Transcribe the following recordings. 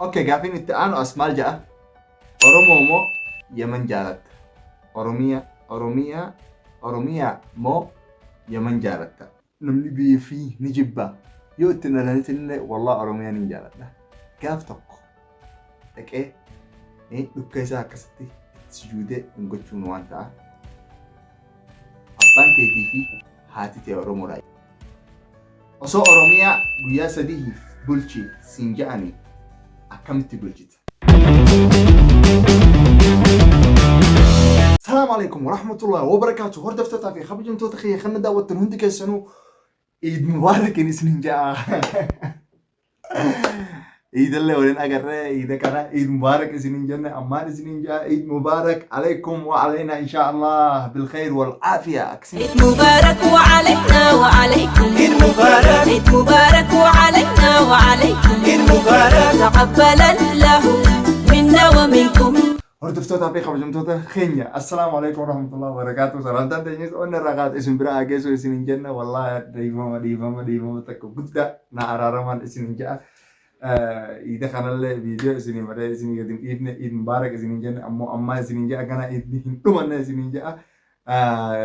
اوكي قافين التآن اسمال جاء اورومو يمن جالت اوروميا مو يمن جالت نمني بي في نجيبا يوتنا لنتن والله اوروميا نجالت قاف تقو لك ايه دكيسا كستي سجودة نقول وانتا أبان كيتي في هاتي تي اورومو راي وصو اوروميا قويا سديه بلشي سنجاني أكملت بلجيت. السلام عليكم ورحمة الله وبركاته. هرد فتاة في خبر جمتو تخيي خلنا داوة تنهندي كيسانو عيد مبارك نسنين جاء عيد اللي ولين أقرر عيد كنا عيد مبارك نسنين جاء أما نسنين جاء عيد مبارك عليكم وعلينا إن شاء الله بالخير والعافية. عيد مبارك وعلينا وعليكم عيد مبارك عيد مبارك وعلينا وعليكم عيد مبارك تقبل الله منا ومنكم. هرد فتاة في خبر جمتو خينيا. السلام عليكم ورحمة الله وبركاته. سلامتان تنيس أن الرغات اسم برا أجيسو اسم جنة والله ديفما تكو قد نعرارمان اسم جاء إذا كان الله فيديو اسم مرة اسم قديم إيد مبارك اسم جنة أما اسم جاء كنا إيد تومن اسم جاء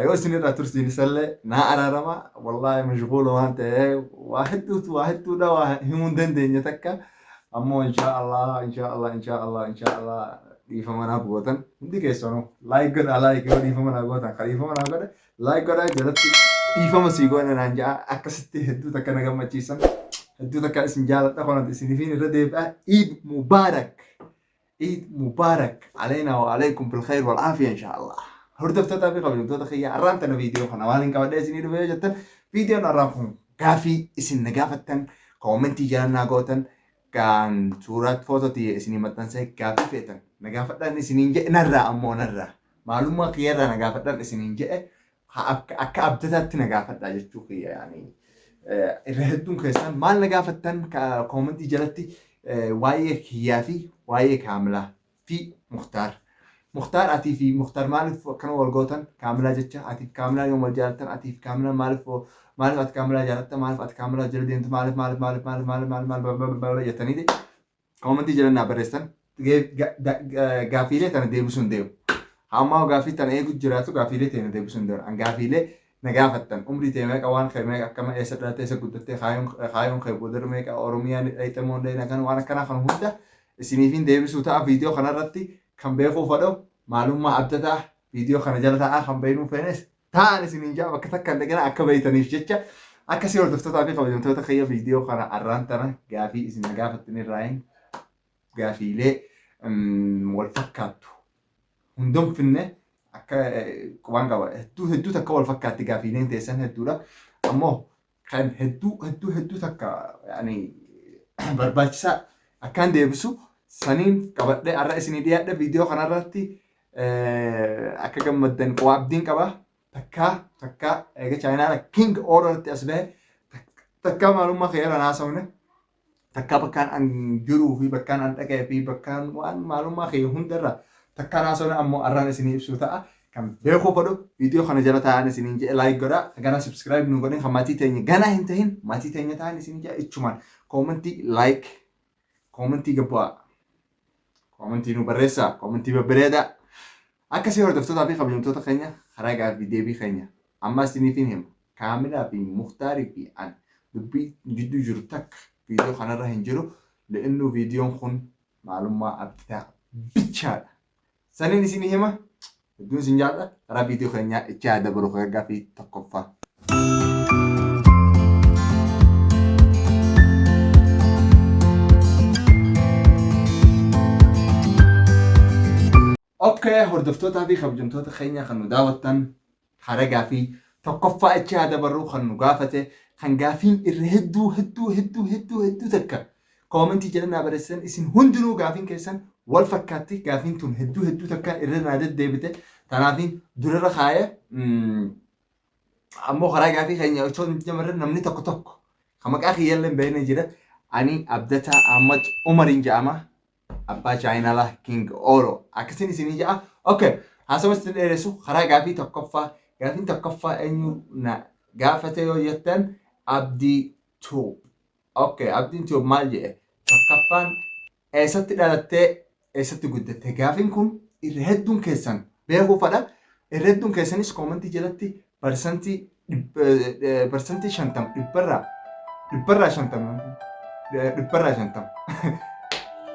يو اسم راتورسين سلة نعرارما والله مشغول وانت واحد ده واحد هم دين تكا أما إن شاء الله dhiifama naa gootan hundi keessanuu laayik godhaa laayik yoo dhiifama naa gootan kan dhiifama naa godhe laayik godhaa jalatti dhiifama sii goone naan ja'a akkasitti hedduu takka na gammachiisan hedduu takka isin jaaladha kanatti isiniifin irra deebi'a Eid Mubarak علينا وعليكم بالخير والعافية إن شاء الله. هردفتها في قبل دوتا خيا أرانتنا فيديو خنا والين قبل إسني ربيع جتن فيديو نراكم كافي إسن نجافتن كومنتي جانا قوتن كان صورة فوتو تي إسني متن سه كافي فتن نجافتن إسنين جاء نرى أمو نرى معلومة خيارة نجافتن إسنين جاء أبدتت نجافتن جتشو خيا يعني الرهدون كيسان مال نجافتن كومنتي جلتي وايه خيافي وايه كاملة في مختار أتي في مختار مالف كانوا والجوتن كاملة جتة أتي كاملة يوم الجالتن أتي في كاملة مالف أت كاملة جالتة مالف أت كاملة جلدي أنت مالف جتني دي كومنتي جلنا بريستن غافيلة تنا ديبسون ديو هما غافي تنا إيه كجراتو غافيلة تنا ديبسون ديو عن غافيلة نجافتن عمري تيمك أوان خيمك كما يسرت يسكت خايم خيبودر ميك أوروميان أيتمون ده نكان وانا كنا خنوده سنيفين ديبسو تا فيديو خنا رتي كم بيخو فدو معلومة أبتدا فيديو خنا جلتا خم بينو فينس تاني سنينجا وقتك كان دقنا أكبيتنيش جتة أكسي وردفتو تابي قبل جمتو تخيل فيديو خنا أرانتنا غافي اسم نجافتني راين غافي لي والفكاتو هندم فينه أكا كوان قوا هدو تكا والفكاتي غافيلين تيسان هدو لا أمو كان هدو تكا يعني برباجسا أكان ديبسو سنين قبل الرئيس نديا فيديو خنا رتي أكا جمدن قوابدين كبا تكا إيجا چاينا كينج أورر تسبه تكا معلومة خير أنا سونه تكا بكان أن جرو في بكان أن تكا في بكان وان معلومة خير هندرة تكا أنا سونه أمو الرئيس نيبسو تا كم بيخو بدو فيديو خنا جلتا أنا سنين جا لايك غدا أنا سبسكرايب نقولين خماتي تاني غنا هنتهين ماتي تاني تاني سنين جا إتشمان كومنتي لايك كومنتي جبوا كومنتي نبرسا كومنتي ببريدا أكسي هردفتو تابي قبل يوم توتا خينيا خراجع فيديو بي خينيا أما سنيفينهم كاملة بي مختاري بي عن دبي جدو جرتك فيديو خنا راهن جرو لأنه فيديو خن معلومة أبتداء بيتشال سنين سنيهما بدون سنجادة را فيديو خينيا إتشاد برو خراجع في تقفى اوكي هردفتوتا في خبجمتوتا خينيا خنو داوتن خرجع في تقفى اتشادا برو خنو قافته خن قافين هدو تكا كومنتي جلنا برسن اسن هندنو قافين كيسن والفكاتي قافين تون هدو تكا إرنا دد ديبته تنافين درر خاية أمو خرجع في خينيا وشون جمرر نمني تك خمك أخي يلن بين جرا أني أبدتا أمت عمرين جامع أبا چاينا لا كينج أورو أكسيني سيني جاء أوكي هاسا مستن إرسو خرا غافي تقفى أنيو نا غافته يو يتن أبدي توب أوكي أبدي توب مال جاء تقفان eessatti dhalattee eessatti guddatte? Gaafiin kun irra hedduun keessan beekuu fadha. Irra hedduun keessanis koomentii jalatti parsantii 50 dhibbarraa 50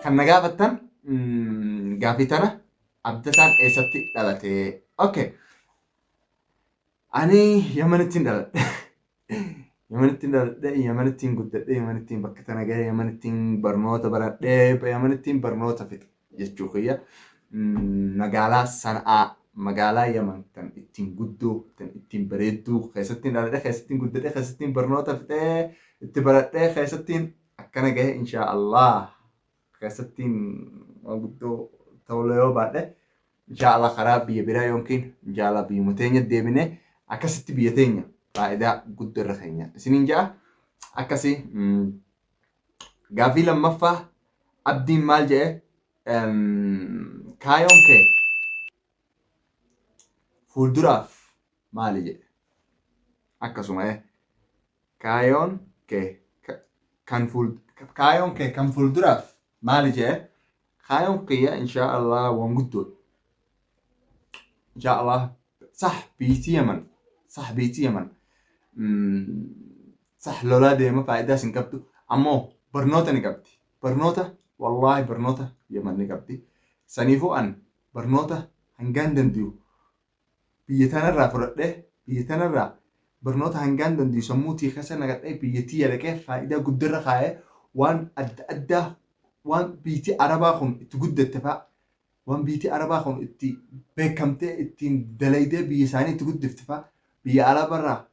kan na gaafattan gaafii tana Abdataan eessatti dhalate? Okay. Ani Yamanittiin dhaladhe. Yamanittiin dhaladhe, Yamanittiin guddadhe, Yamanittiin bakka tana gahe, Yamanittiin barnoota baradhe, Yamanittiin barnoota fixe jechuu kiyya. Magaalaa Sana'aa, magaalaa Yaman tan ittiin guddoo, tan ittiin bareedduu, keessattiin dhaladhe, keessattiin guddadhe, keessattiin barnoota fixe, itti baradhe, keessattiin akkana gahe inshaallah. Keessattiin guddoo ta'uu yoo baadhe inshaallah karaa biyya biraa yookiin inshaallah biyyuma teenya deebinee akkasitti biyya teenya faayidaa guddoo irra keenya isiniin ja'a. Akkasii gaafii lammaffaa abdiin maal jedhe? Kaayoon kee fuulduraaf maali jedhe? Akkasuma kaayoon kee kan fuulduraaf maali jedhe? Kaayoon kiyya inshaallah waan guddoo inshaallah صح بيتي يمن صح بيتي يمن صح لولا ديما فايدة سنكبتو أمو برنوتا نكبتي برنوتا والله برنوتا يمن نكبتي سنيفو أن برنوتا هنغان دنديو بيتانا را فرده بيتانا را برنوتا هنغان دنديو سموتي خسا نكبتي بيتي يلكي فايدة قدر خاية وان أدى وان بيتي عربا خون تقود التفاق وان بيتي عربا خون اتي بيكمتي اتين دلايدي بيا ساني تقود دفتفا بيا على برا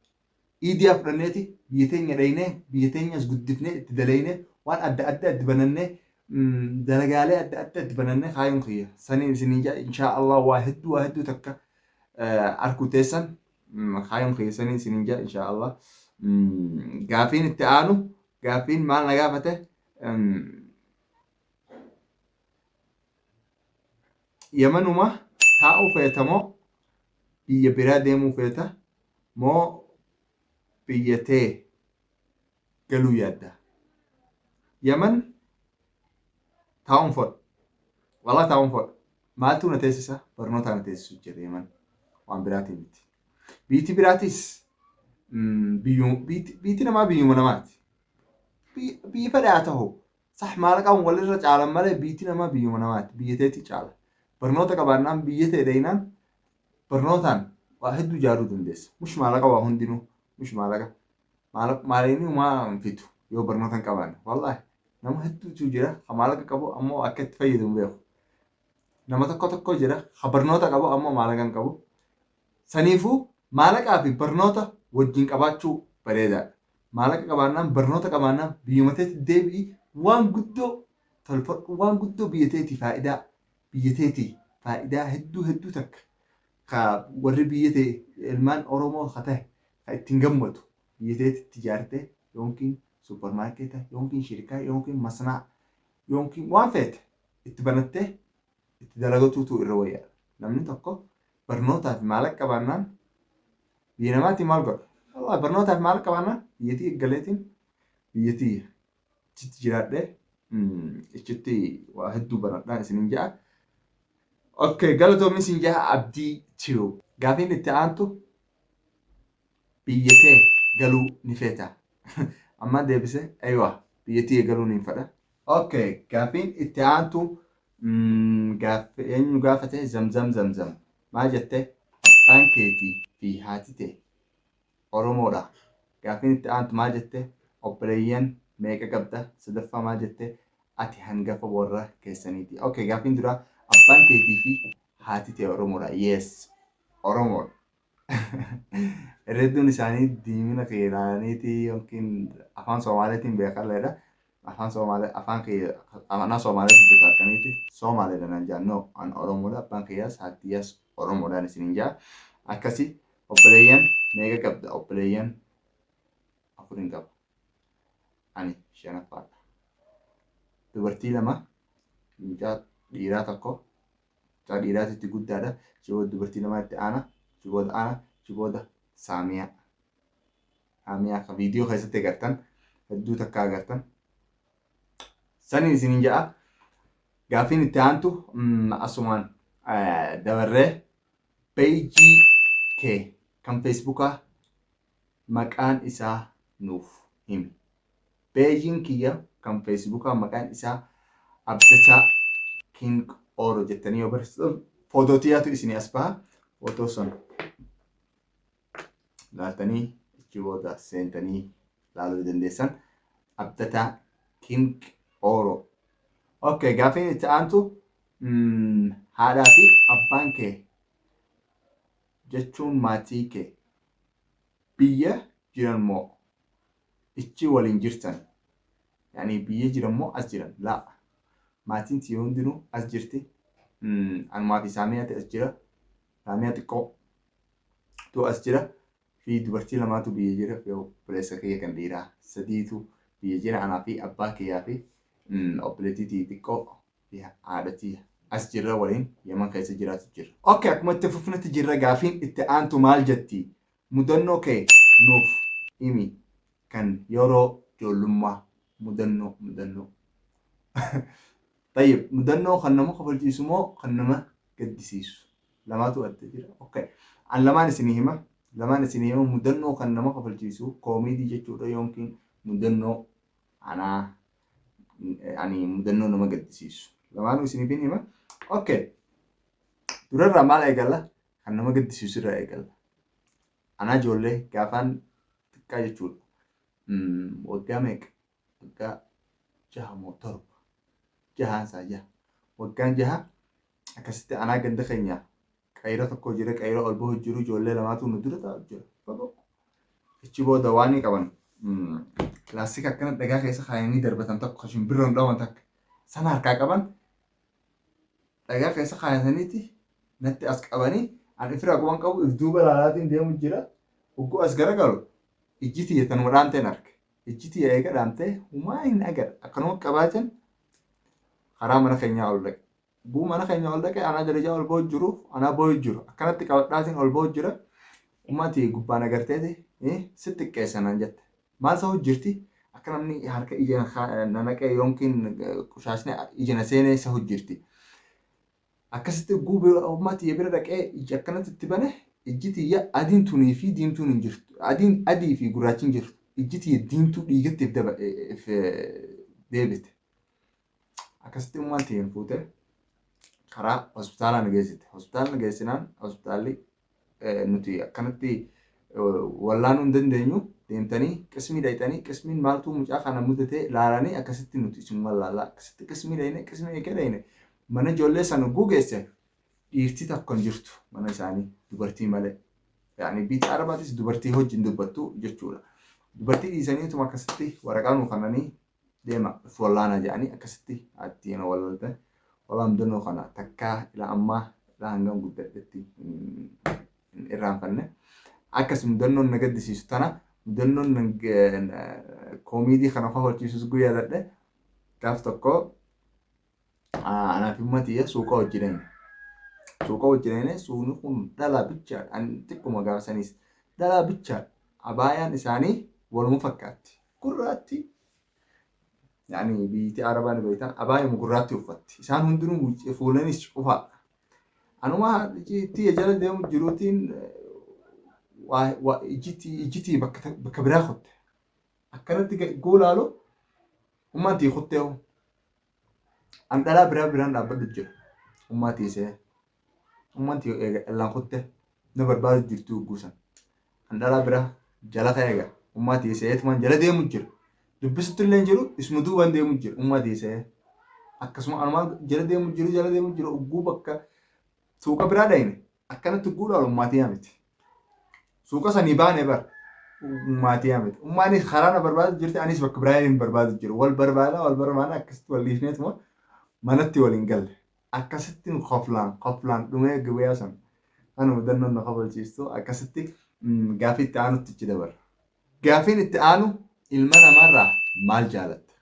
ايدي افرنيتي بيتين يديني بيتين يسقود دفني اتدليني وان ادى بنني دلقالي ادى بنني خايم خيه سنين جا ان شاء الله واحد تكا اركو تيسن خايم خيه سنين جا ان شاء الله قافين التعانو قافين مال نقافته Yamanuma taa'uu feeta moo biyya biraa deemuu feeta moo biyya tee galuu yaadda? Yaman taa'uun fodha. Walaa taa'uun fodha. Maaltu na teessisa? Barnootaa na teessisu jira Yaman. Waan biraatiin miti. Biyyi biraatis biyyi namaa biyyuma namaati. Biyyi fedhaa ta'u. Sax maalaqaan walirra caalan malee biyyi namaa biyyuma namaati. Biyya teetti caala. برنوتا كبرنام بيته دينان برنوتان واحد جارو دندس مش مالك waa hundinuu مش مالك ماليني وما فيتو يو برنوتان كبرنا والله نما هدو تجرا مالك كبو أمو أكيد فايدهم بيخو نما تكو جرا خبرنوتا كبو أمو مالكان كبو سنيفو مالك أبي برنوتا وجين كباتشو بريدا مالك كبرنام برنوتا كبرنام بيومتي ديبي وان قدو تلفر وان قدو بيتي فائدة بيتي فائدة هدو تك وري بيتي المان أورومو خته تنجمدو بيتي تجارته يمكن سوبر ماركت يمكن شركة يمكن مصنع يمكن وافت اتبنته اتدلقتو تو الرواية لمن تكو برنوتا في مالك كبرنان بينماتي مالك والله برنوتا في مالك كبرنان بيتي قلتين بيتي تجارته اشتي وهدو برنان سنين جاء اوكي قالوا ميسن جاء abdii تيو قافين التعانتو بيتي قالوا نفيتا اما ديبسه ايوه بيتي قالوا نفدا اوكي قافين التعانتو قافته زمزم ما جته بانكيتي في هاتته اورمودا قافين التعانتو ما جته اوبريين ميكا قبده صدفه ما جته اتي هنقف ورا كيسانيتي اوكي قافين درا abbaan keetii fi haati ta'e Oromoodha. Yes, Oromoodha. Hedduun isaanii diimina keelaaniiti yookiin afaan Soomaaliitiin beekamedha. Afaan Soomaaliitiin beekamaniiti Soomaaliidha nan jaannoo an Oromoodha. Abbaan keeyyaas haatiyyaas Oromoodhaan isiniin jaa. Akkasii obboleeyyan meeqa qabda? Obboleeyyan 4 qaba. Ani 5ffaadha. Dubartii 2 mucaa dhiiraa tokko mucaa dhiiraatitti guddaadha. Shibooda dubartii 2 itti aana. Shibooda Saamiyaa. Saamiyaa kan viidiyoo keessatti agartan hedduu takka agartan. Saniin isiniin ja'a. Gaafiin itti aantu asumaan dabarree peejii kee kan feesbuukaa maqaan isaa nuuf himi. Peejiin kiyya kan feesbuukaa maqaan isaa Abdataa King Oro jettanii yoo barreessitan footootiyaatu isinii as baha. Footoo sun laaltanii achi booda seentanii laaluu dandeessan. Abdataa King Oro. Okay, gaafiin itti aantu haadhaa fi abbaan kee jechuun maatii kee biyya jiran moo ichi waliin jirtan? Yani biyya jiran moo as jiran? Laa. Maatiin tiyya hundinuu as jirti. Anumaa fi Saamiyaati as jira. Saamiyaa xiqqoo tu as jira. Fi dubartii lamaatu biyya jira. Obboleessa kiyya kan dhiiraa sadiitu biyya jira. Anaa fi abbaa kiyyaa fi obboleettii xiqqoo fi haadha tiyya as jirra waliin Yaman keessa jiraatu jira. Okay, akkuma itti fufnetti jirra. Gaafiin itti aantu maal jetti? Mudannoo kee nuuf himi kan yeroo ijoollummaa. Mudannoo. Tayyib, mudannoo kan nama kofalchiisu moo kan nama gaddisiisu? Lamaatu adda jira. Okay. An lamaan isinii hima. Mudannoo kan nama kofalchiisu koomedii jechuudha yookiin mudannoo mudannoo nama gaddisiisu. Lamaanuu isiniif hima. Okay. Durarraa maal eegalla? Kan nama gaddisiisu irraa eegalla. Anaa ijoollee gaafaan xiqqaa jechuudha. Waggaa meeqa? Waggaa 6 moo 7? 6 waggaan 6 akkasitti anaa ganda keenya qayra tokko jira. Qayra ol bahu jiru ijoollee lamaatu nu dura taa'u jira. Ichi booda waan qaban pilaastika akkana dhagaa keessa kaayanii darbatan tokko shimbirroon dhawan takka sana harkaa qaban dhagaa keessa kaayataniiti natti as qabanii an ifira qaban qabu if duuba laalaatiin deemu jira. Ugguu as garagalu ijji tiyya tanuma dhaamteen arge. Ijji tiyya eega dhaamtee humaa hin agar akkanuma qabaatan karaa mana keenyaa ol dhaqe. Buu mana keenyaa ol dhaqe anaa darajaa ol bahu jiru anaa bahu jiru akkanatti qabadhaatiin ol bahu jira. Ummati gubbaan agarteeti sitti xiqqeessanaan jette. Maal isa hojjirti? Akka namni harka ija nanaqee yookiin qushaashne ija na seenee isa hojjirti. Akkasitti guubee ummati bira dhaqee ija akkanatti itti bane ijji tiyya adiin tunii fi diimtuun hin jirtu. Adii fi gurraachi hin jirtu. Ijji tiyya diimtuu dhiigatti deebite. Akkasitti ummaan tiyyan fuute karaa hospitaalaa nu geessite. Hospitaala nu geessinaan hospitaalli nuti akkanatti wallaanuu hin dandeenyu deemtanii qismii dhayxanii qismiin maaltu mucaa kana mudatee laalanii akkasitti nuti isin wallaalaa akkasitti qismii dhayne qismii eegee dhayne mana ijoollee sana gugeesse dhiirtii tokko hin jirtu mana isaanii dubartii malee. Yani biitti arabaatis dubartii wajjin dubbattu jechuudha. Dubartii dhiisaniituma akkasitti waraqaa nuuf kennanii deema wallaana jedhanii akkasitti ittiin wallaltan walaan mudannoo kana takkaa ila ammaa ila hangam guddadhetti hin irraanfanne. Akkas mudannoon na gaddisiisu tana mudannoon koomedii kana kofalchiisus guyyaa dadhe gaaf tokko anaa fi ummati suuqa hojjideen. Suuqa hojjideen suuqni kun dhalaa bichaadha. Ani xiqquma gaafsanis dhalaa bichaadha. Abaayaan isaanii waluma fakkaatti. Gurraatti. Yani biitti arabaan beektan abaayuma gurraatti uffatti. Isaan hundinuu fuulanis cufaadha. Anuma tiyya jala deemu jiruutiin ijjitii bakka biraa kutte. Akkanatti goolaalu ummatii kuttee an dhalaa biraan dhaabbadhu jira. Ummatii see ummatii eegallaan kutte na barbaadu jirtu guusan. An dhalaa biraa jala ta'eega ummatii seetumaan jala deemu jira. Dubbisutti illee jiru isuma duubaan deemu jira ummatii see. Akkasuma anumaa jala deemu jiru ugguu bakka suuqa biraa dhayne akkanatti goolaalu ummatii miti. Suuqa sanii baane bar ummatii miti. Ummaanii karaa na barbaadu jirti anis bakka biraa hin barbaadu jiru. Wal barbaada akkasitti wal dhiifneetuma manatti waliin galle. Akkasitti qoflaan dhumee gubee san. Ani mudannoon na kofalchiistu akkasitti gaafii itti aanutti ichi dabarra. Gaafiin itti aanu ilma namaarraa maal jaalatta?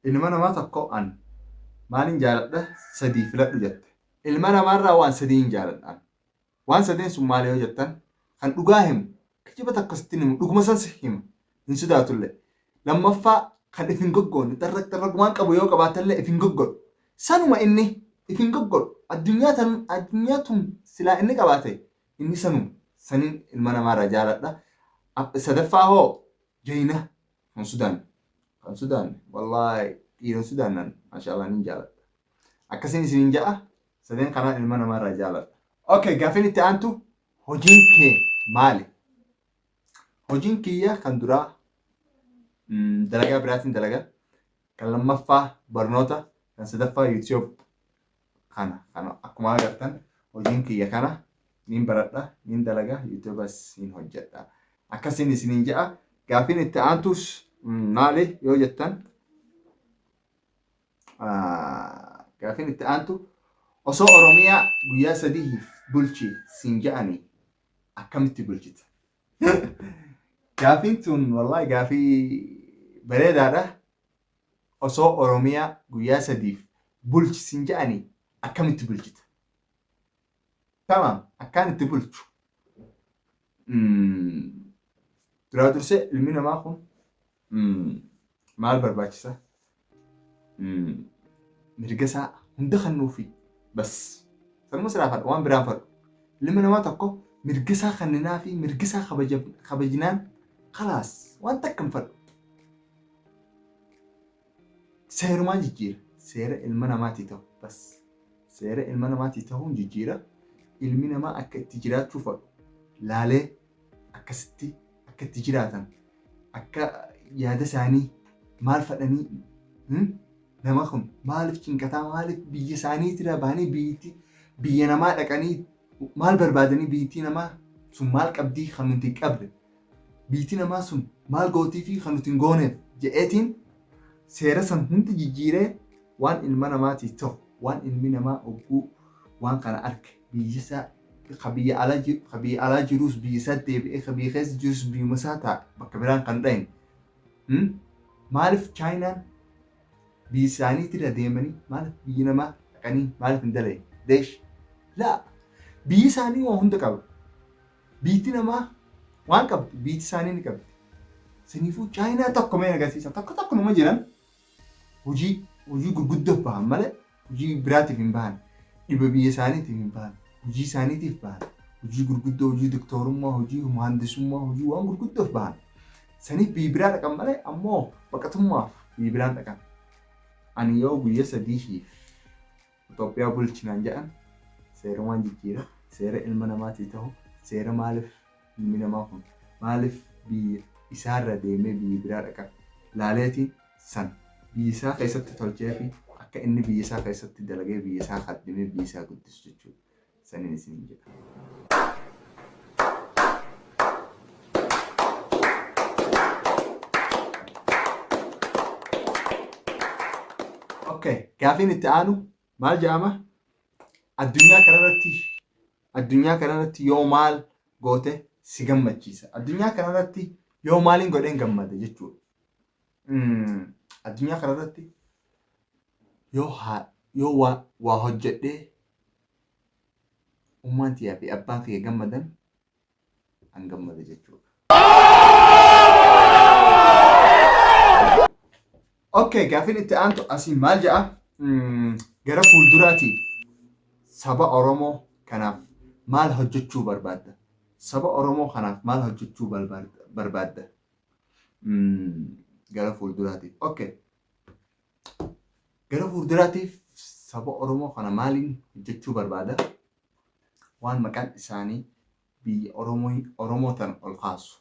Ilma namaa tokko an maalin jaaladha? 3 filadhu jette. Ilma namaarraa waan 3 hin jaaladhaan. Waan 3 sun maal yoo jettan kan dhugaa himu kijiba akkasitti himu dhuguma san hima hin sodaatullee. Lammaffaa kan ifin goggoon darrak waan qabu yoo qabaatallee ifin goggoon sanuma inni ifin goggoon addunyaa tun silaa inni qabaate inni sanuma sanin ilma namaarraa jaaladha. Sadaffaa hoo Jayina kan Sudaan wallahi dhiirota Sudaan maashaallah nin jaaladha. Akkasiin isinin ja'a sadeen kanaan ilma namaarraa jaaladha. Okay, gaafiin itti aantu hojiin kee maali? Hojiin kiyya kan duraa dalagaa biraatiin dalaga, kan lammaffaa barnoota, kan sadaffaa YouTube kana akkuma agartan hojiin kiyya kana nin baradha, nin dalaga, YouTubes nin hojjedha. Akkasiin isinin ja'a. Gaafiin itti aantus maali yoo jettan gaafiin itti aantu osoo Oromiyaa guyyaa 3 bulchi siin ja'anii akkamitti bulchita? Gaafiin tun wallahi gaafii bareedaadha. Osoo Oromiyaa guyyaa 3 bulchi siin ja'anii akkamitti bulchita? Tamam, akkaan itti bulchu. Duraa dursee ilmi namaa kun maal barbaachisa? Mirga isaa hunda kennuufi bas sanuma siraa fadha waan biraan fadhu. Ilmi namaa tokko mirga isaa kenninaa fi mirga isaa kabajinaan khalaas waan takka hin fadhu. Seerumaan jijjiira. Seera ilma namaatii ta'u bas seera ilma namaatii ta'uun jijjiira. Ilmi namaa akka itti jiraachuu fadhu laalee akkasitti akka itti jiraatan akka yaada isaanii maal fadhanii nama kun maaliif cinqataa maaliif biyya isaaniitirraa bahanii biyya namaa dhaqanii maal barbaadanii biyyattii namaa sun maal qabdii kan nuti hin qabne biyyattii namaa sun maal gootii fi kan nuti hin gooneef jedheetiin seera san hundi jijjiiree waan ilma namaatiif ta'u waan ilmi namaa ogguu waan kana arge biyya isaa biyya alaa jirus biyya isaa deebi'ee biyya keessa jirus biyyuma isaa ta'a bakka biraan kan dhahin maaliif chaayinaan biyya isaaniitirra deemanii maaliif biyya namaa dhaqanii maaliif hin dalaye deesh laa biyyi isaanii waan hunda qaba biyyatti namaa waan qabdi biyyatti isaanii ni qabdi saniifuu chaayinaa tokko mee agarsiisa tokko nama jiran hojii gurguddoof bahan malee hojii biraatiif hin bahan dhiba biyya isaaniitiif hin bahan hojii isaaniitiif bahan hojii gurguddoo hojii doktorummaa hojii muhandisummaa hojii waan gurguddoof bahan saniif biyya biraa dhaqan malee ammoo baqatummaaf biyya biraan dhaqan. Ani yoo guyyaa 3 Itoophiyaa bulchinaan jedhan seerumaan jijjiira seera ilma namaatii ta'u seera maaliif ilmi namaa kun maaliif biyya isaarra deemee biyya biraa dhaqa laaleetiin san biyya isaa keessatti tolchee fi akka inni biyya isaa keessatti dalagee biyya isaa kaddimee biyya isaa guddisu jechuudha. Saniin isin jedha. Okay, gaafiin itti aanu maal jedhama? Addunyaa kanarratti yoo maal goote si gammachiisa? Addunyaa kanarratti yoo maaliin godheen gammada jechuudha. Addunyaa kanarratti yoo waa hojjedhee ummaan tiyyaa fi abbaan kiyya gammadan an gammada jechuudha. Okay, gaafiin itti aantu asii maal jedha? Gara fuulduraatiif saba Oromoo kanaaf maal hojjechuu barbaadda? Saba Oromoo kanaaf maal hojjechuu barbaadda? Gara fuulduraatiif. Okay. Gara fuulduraatiif saba Oromoo kana maaliin hojjechuu barbaada? Waan maqaan isaanii biyya Oromoo tan ol kaasu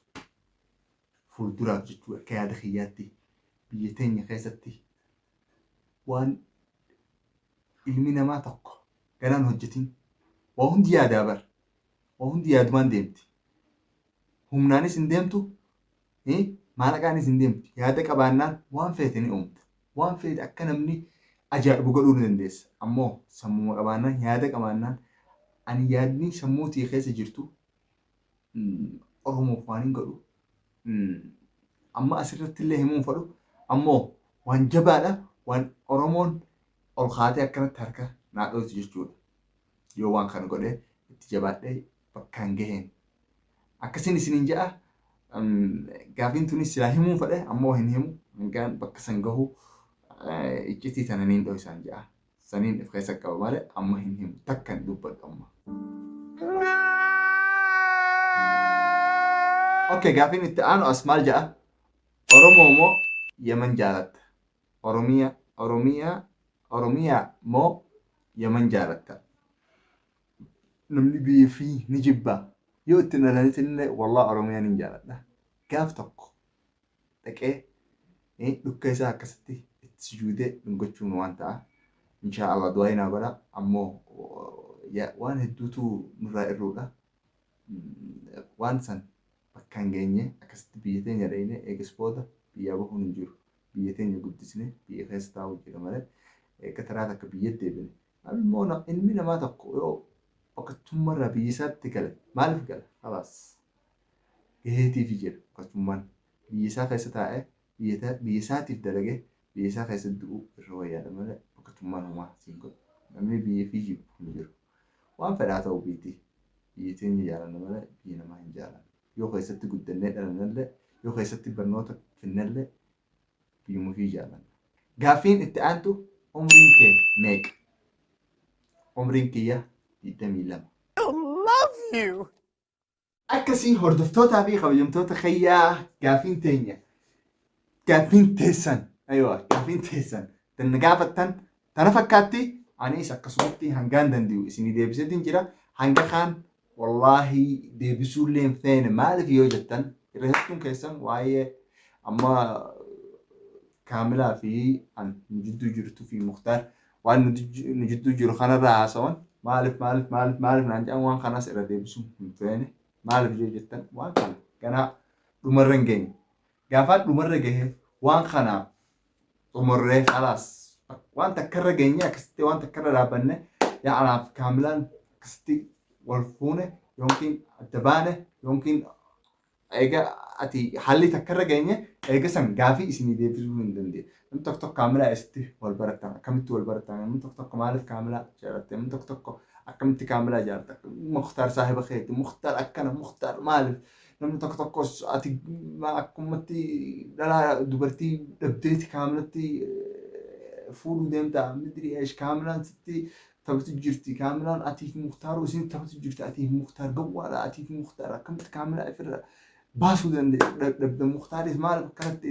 fuulduraaf jechuudha akka yaada kiyyaatti. Biyya teenya keessatti waan ilmi namaa tokko ganaan hojjetin waa hundi yaadaa bara waa hundi yaadumaan deemti humnaanis hin deemtu maallaqaanis hin deemti yaada qabaannaan waan feete ni uumta waan feete akka namni ajaa'ibu godhuu ni dandeessa ammoo sammuma qabaannaan yaada qabaannaan ani yaadni sammuutii keessa jirtu Oromoof waan hin godhu amma asirratti illee himuun fadhu ammoo waan jabaadha waan Oromoon ol kaatee akkanatti harka naa dhooftu jechuudha. Yoo waan kana godhee itti jabaadhee bakkaan gaheen. Akkasiin isiniin jedha gaafiin tunis silaa himuun fedhe ammoo hin himu hangaan bakka san gahu iccitii tananiin dho'isan ja'a saniin if keessa qaba malee amma hin himu takkan dubbadhu amma. Okay, gaafiin itti aanu as maal ja'a? Oromoo moo Yemen jaalatta? Oromiyaa moo Yemen jaalatta? Namni biyya fi ni jibba. Yoo itti dhalanitillee wallah Oromiyaan hin jaaladha. Gaaf tokko dhaqee dhukka isaa akkasitti itti sujuudee dhungachuun waan ta'a. Inshaallah du'aa naa godha ammoo waan hedduutu nurraa irruudha. Waan san bakka hin geenye akkasitti biyya teenya dhaqnee eegas booda biyya bahuun hin jiru. Biyya teenya guddisnee biyya keessa taa'uu jira malee eega taraa takka biyyatti deebine. Ammoo ilmi namaa tokko yoo boqotummaarraa biyya isaatti gale maaliif gala? Khalaas gaheetiif jira boqotummaan biyya isaa keessa taa'ee biyya isaatiif dalagee biyya isaa keessa du'uu irra wayyaadha malee boqotummaan homaa siin godhu. Namni biyya fi jibbu hin jiru. Waan fedhaa ta'uu biiti biyya teenya jaalanna malee biyya namaa hin jaalanna. Yoo keessatti guddannee dhalannallee yoo keessatti barnoota finnallee biyyuma fi jaalanna. Gaafiin itti aantu umriin kee meeqa? Umriin kiyya 22. I love you. Akkasii hordoftootaa fi kabajamtoota khayyaa gaafiin teenya gaafiin teessan gaafiin teessan tan gaafattan tana fakkaatti anis akkasumatti hangaan danda'u isinii deebiseetiin jira hanga kaan wallaahi deebisuullee hin feene maaliif yoo jettan irra hedduun keessan waa'ee amma kaamilaa fi an nu jidduu jirtuu fi Mukhtaar waan nu jidduu jiru kanarraa haasawan maaliif naan jedhan waan kanas irra deebisuu hin feene maaliif yoo jettan waan kana ganaa dhumarra hin geenye gaafaa dhumarra gahe waan kana xumurree khalaas waan takkarra geenye akkasitti waan takkarra dhaabbanne yaa anaaf kaamilaan akkasitti wal fuune yookiin adda baane yookiin eega ati halli takkarra geenye eega san gaafii isinii deebisuu hin dandeenye. Namni tokko kaamilaa eessatti wal baratan akkamitti wal baratan namni tokko maaliif kaamilaa jaalatte namni tokko akkamitti kaamilaa jaalatta Mukhtaar saahiba keeti Mukhtaar akkana Mukhtaar maaliif namni tokko ati akkumatti dhalaa dubartii dhabdeeti kaamilatti fuudhuu deemta midri eesh kaamilaan sitti taphatu jirti kaamilaan atiif Mukhtaaruu isin taphatu jirti atiif Mukhtaar gawwaadha atiif Mukhtaar akkamitti kaamilaa ifirra baasuu danda'e dhabda Mukhtaariif maaliif akkanatti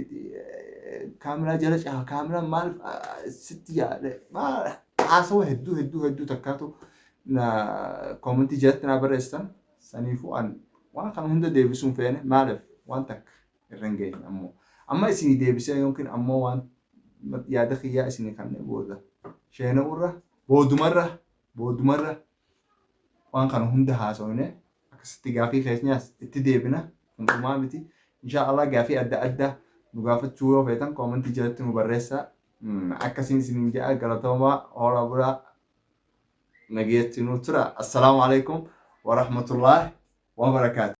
kaamilaa jala caa kaamilaan maaliif sitti yaade haasawa hedduu takkaatu koomentii jalatti naa barreessan saniifuu an waan kana hunda deebisuun feene maaliif waan takka irra hin geenye ammoo amma isinii deebisee yookiin ammoo waan yaada kiyyaa isinii kanneen booda sheena'urra boodumarra waan kana hunda haasawne akkasitti gaafii keenyaas itti deebina hundumaa miti inshaallah gaafii adda addaa nu gaafachuu yoo feetan koomentii jalatti nu barreessaa akkasiin isiniin jedha galatoomaa hoolaa bulaa nageetti nu tura. Assalaamu alaikum wa rahmatullahi wa barakaatuh.